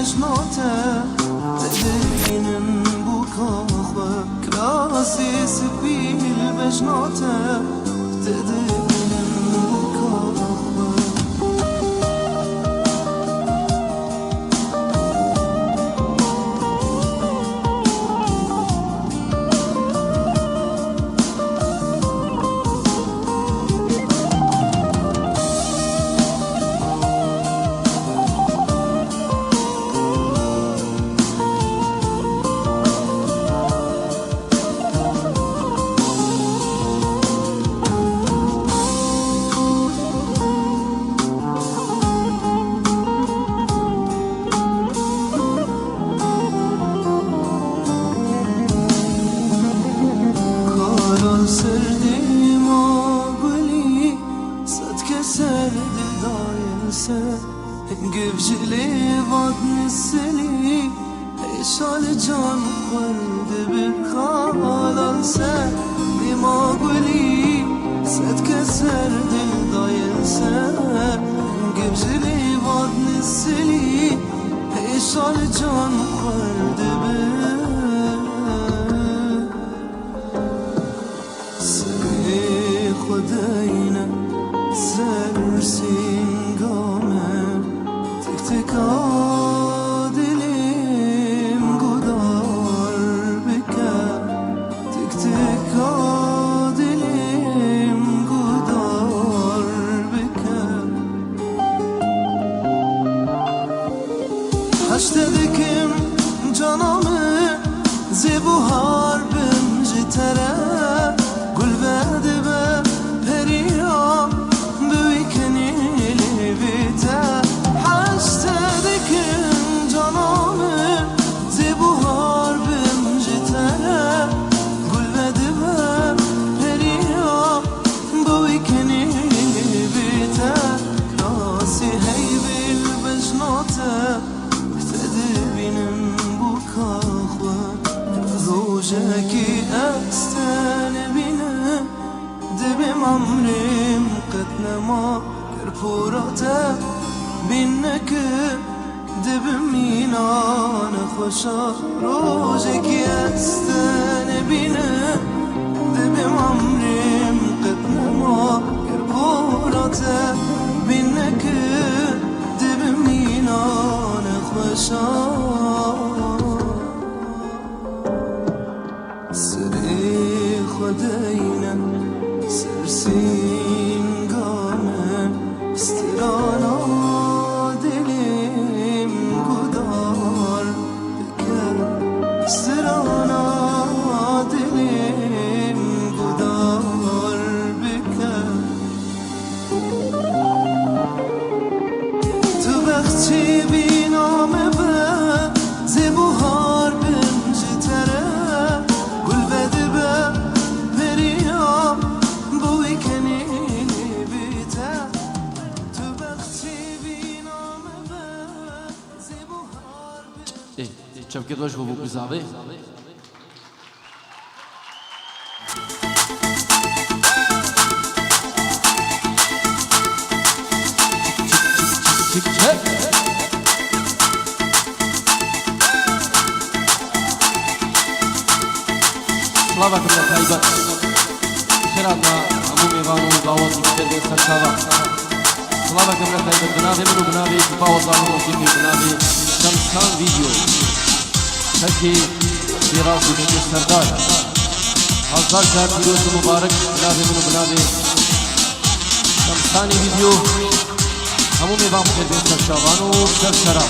بالبجنوته تدينن بوكاخوة كراسي سبي البجنوته تدينن بوكاخوة سردیم آگلی صد که سرد داینسه گفجلی واد نسلی ایشال جان خورده بخالان سردیم آگلی صد که سرد داینسه گفجلی واد نسلی ایشال جان خورده بخالان خداینا سرسین گامه تک تک دلیم گدار بکن تک تک دلیم گدار بکن هشت دکم جانامه زبوهار بمجی تره گل بده به پریام بوی کنیلی بیته هشت دکن جانامه زبوهار بمجی تره گل بده به پریام بوی کنیلی بیته راسی هی بیل بجناته تدبینم بو کاخوه زوجکی استن بینه دبیم عمریم قد نما کرپوراته بینه که دبیم مینان خوشا روزکی استن بینه دبیم عمریم قد نما کرپوراته بینه که دبیم مینان خوشا سری خداینا سرسین گامه استرانا دلیم گدار بکر استرانا دلیم گدار بکر تو وقتی بینامه به زبوهار بمجی تره شبكة دوش بابو بزابي سلامة الله طيبة خيراتنا عمومي غانو دعواتي بجلد سرشاوة سلامة الله طيبة بنابي منو بنابي كفاوة ظاهر وكيمي بنابي شمسان فيديو ترکی بیراز بودی سردار هزار شهر پیروز مبارک بنابه منو بنابه شمسانی ویدیو همون میبام خیلی سرشاوان و سرسرا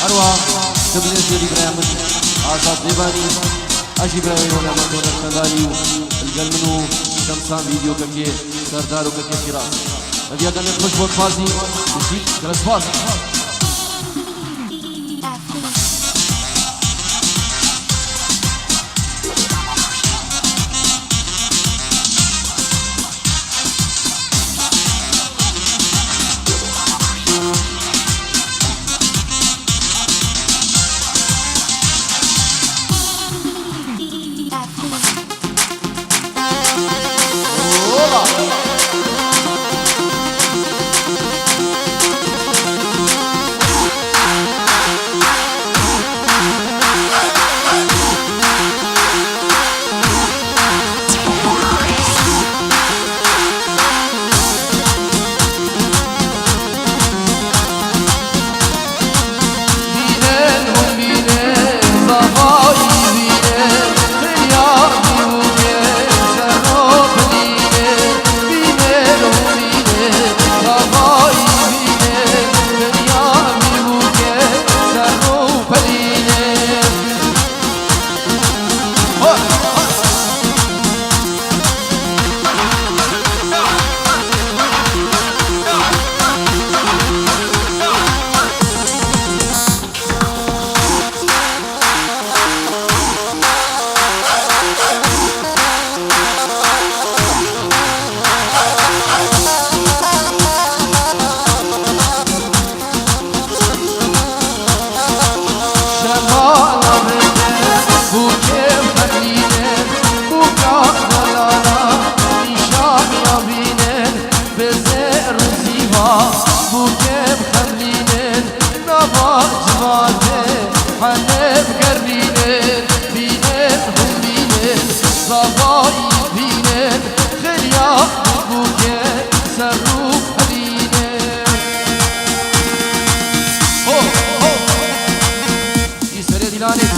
اروا دبلی زیری برایمن آزاد دیبانی اجی برای علامت و نقداری الگلمنو شمسان ویدیو که سردار و که بیراز ابیادا میں خوش بود فازی اسی گرس فاز روزیوا بوکم خمینن نوا جواده حنب گرینن بینن هم بینن زوایی بینن خریا بوکه سروف حلینن هو هو این سره دیلانه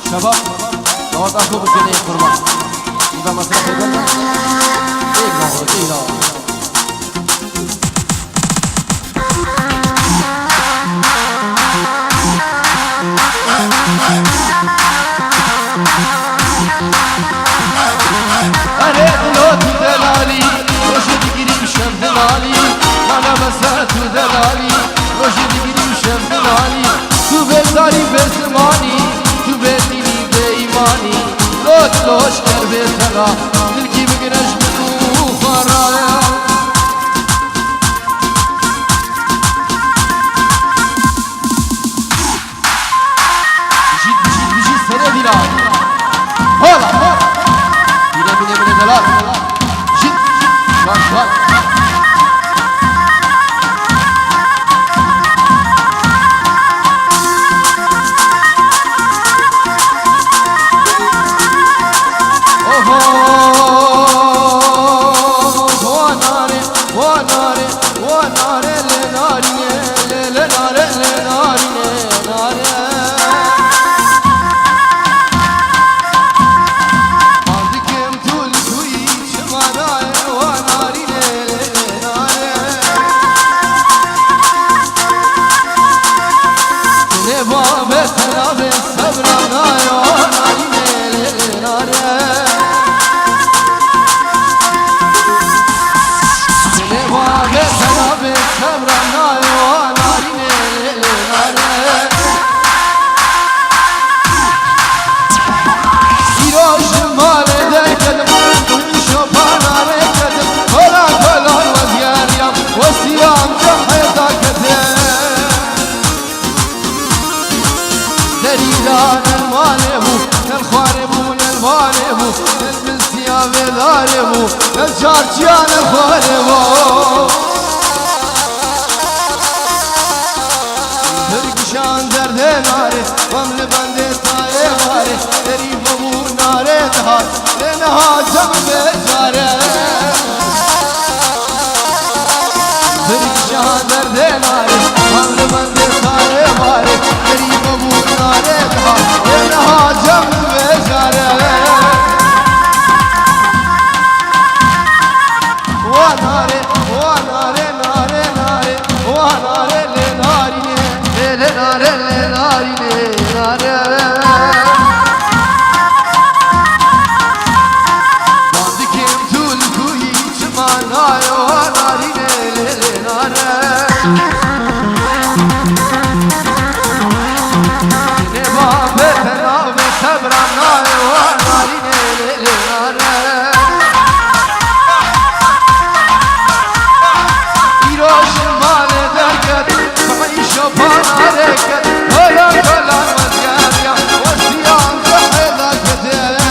شباب دعوت आपको कुछ नहीं फरमा इबा मसला पेपर एक ना हो तीन ना अरे लो तू दलाली रोशद गिरी शब दलाली माना बसा तू दलाली रोशद गिरी शब दलाली तू बेजारी बेसमानी तू बेदीनी बेईमानी लोट लोش कर बेसरा दिल की बिगड़श में तू खराया çarçıyanı farevo Türkşan derde nare Vamlı bende taye vare Deri babu nare daha Lene hacam becare Türkşan derde nare Vamlı bende taye vare Deri babu nare daha Lene hacam becare Nare, nare, nare, nare, nare, le narine, le nare, le narine, nare. Bandikim tulku içma nayo narine, le nare. Ne babe fena ve sabran nayo narine, le nare. Hareket, öyle dolanmaz gel ya O ziyan felaket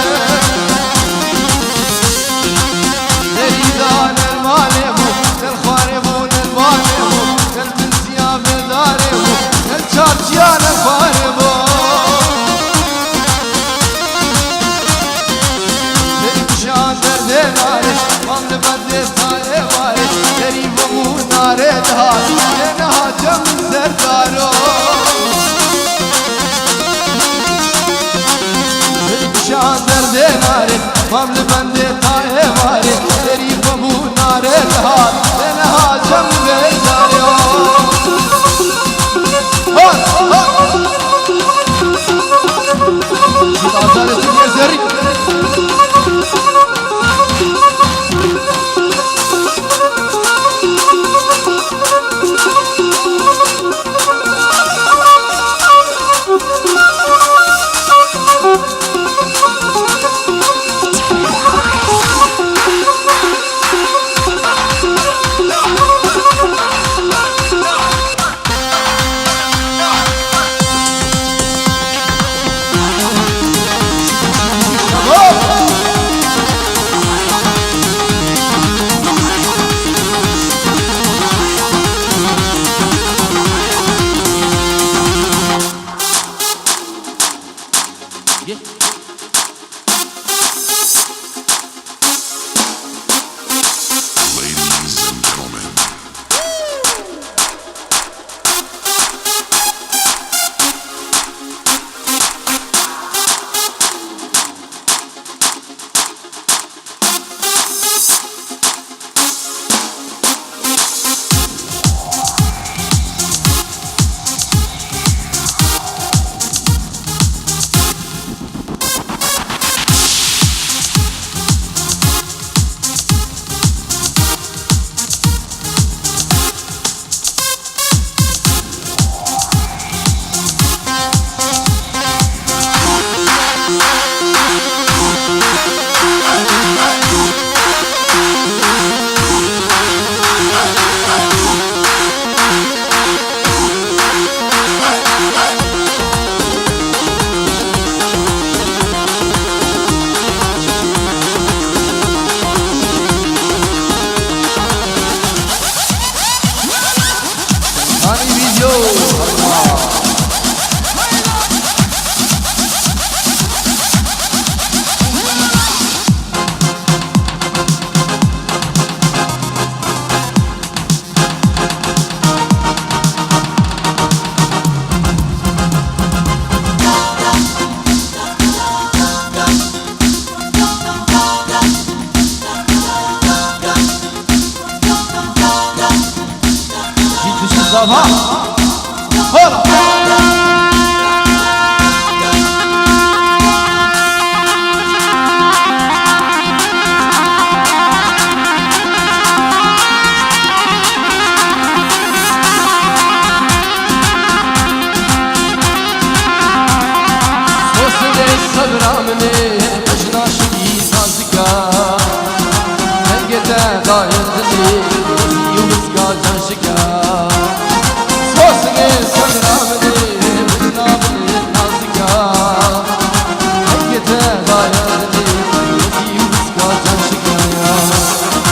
Deridan el malebu, el haribun el malebu El tilsiyan el darebu, el çarçıyan el haribu Perişan derde nare, mamlı bende saye vare Deribu nare daha, yine hacam zerdaro Perişan derde nare, mamlı bende saye vare Deribu nare daha, yine hacam zerdaro Şimdi adaletini gezerik Mustafa Hola Sabramını başına şiyi sazıka Mengete dayandını yuvuz gacan şika Sosunu sabramını başına nazıka Mengete dayandını yuvuz gacan şika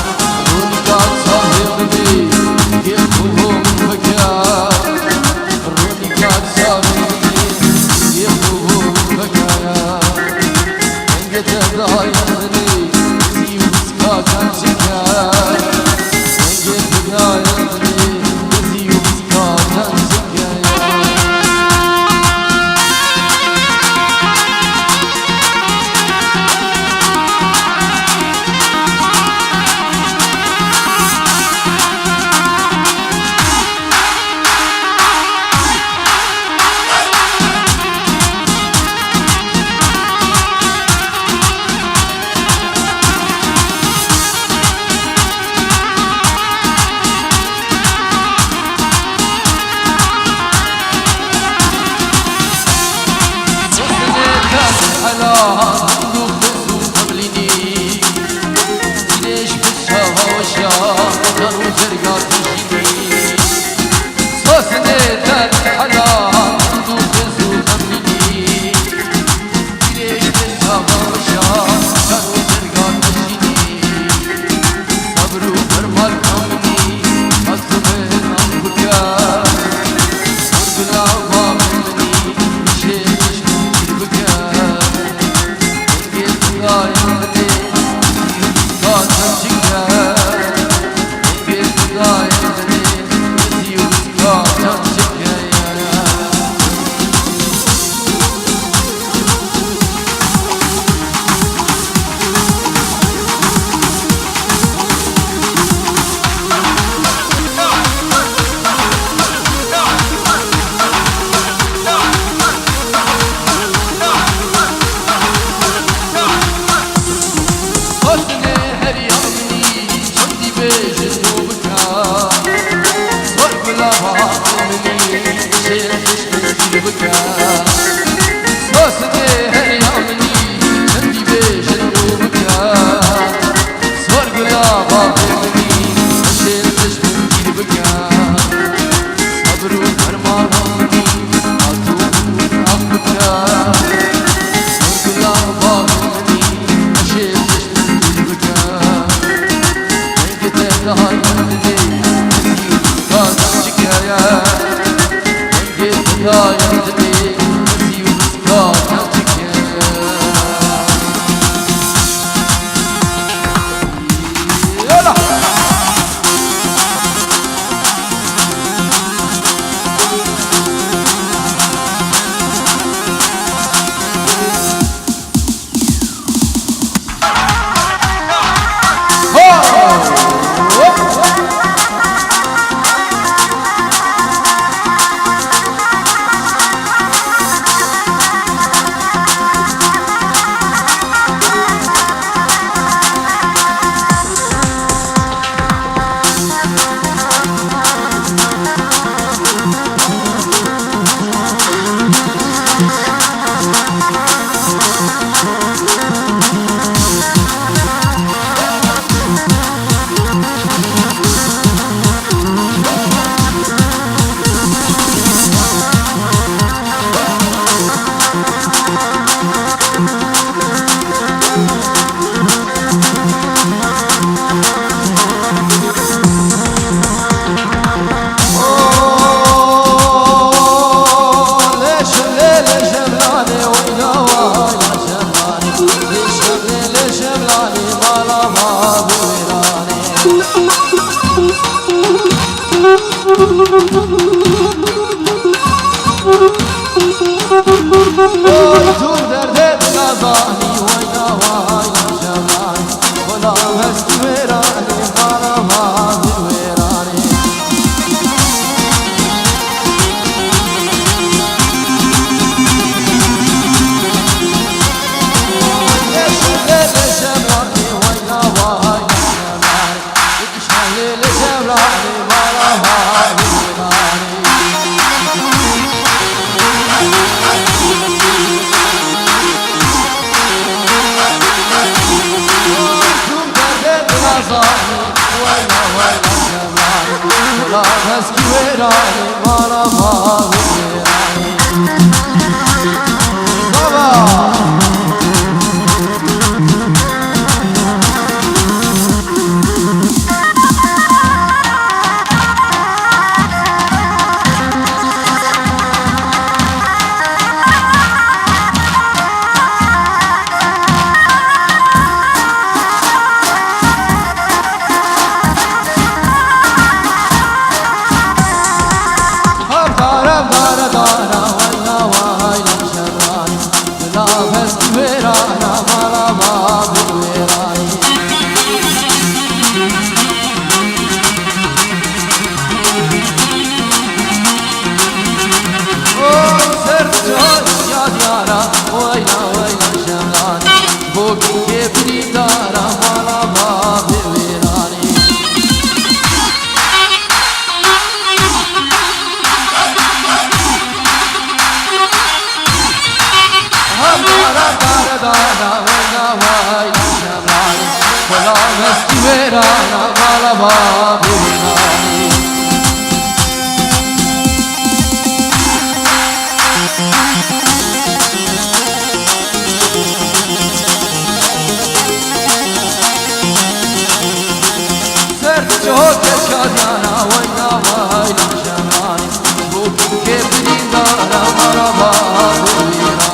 مرحبا بويراني جهود شاديانا وينا وايد جمالي بوك كبري دارا مرحبا بويراني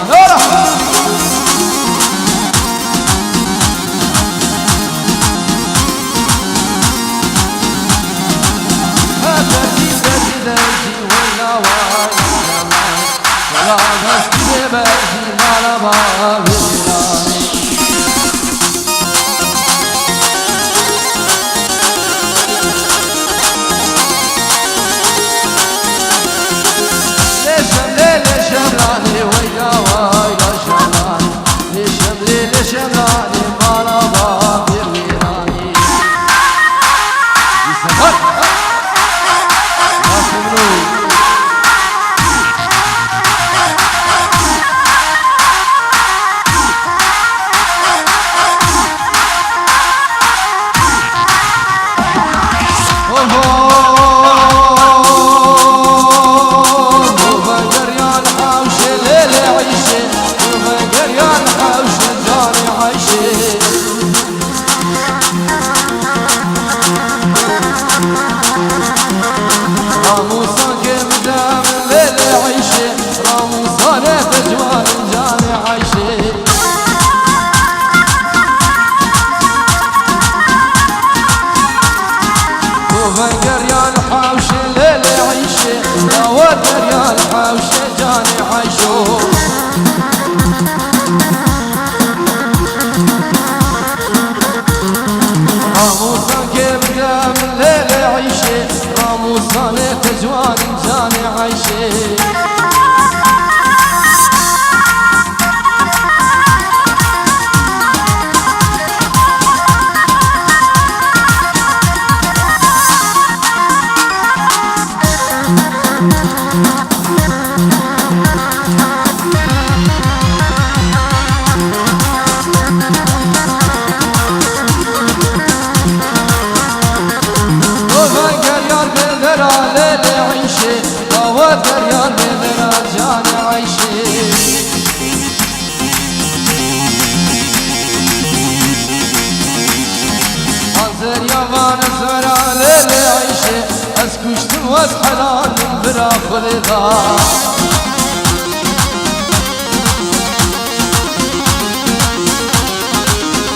حلال برا خلدا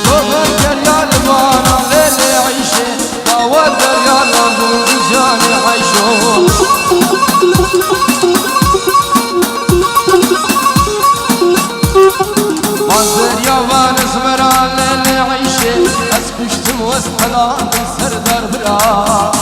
دوبر كريال وانا ليلي عيشي داود دريال لابو جاني عيشو منظر يا وانس برا ليلي عيشي اسكشتم واسحلال سردار برا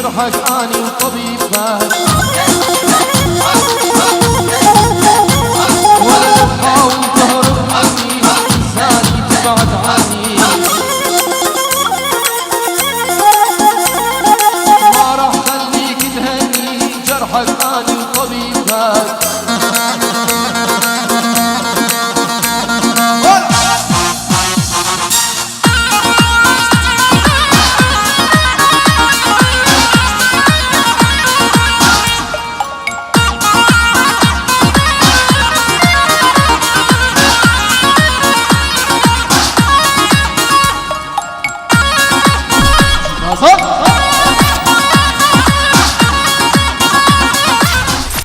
جرحك اني وطبيب فاهم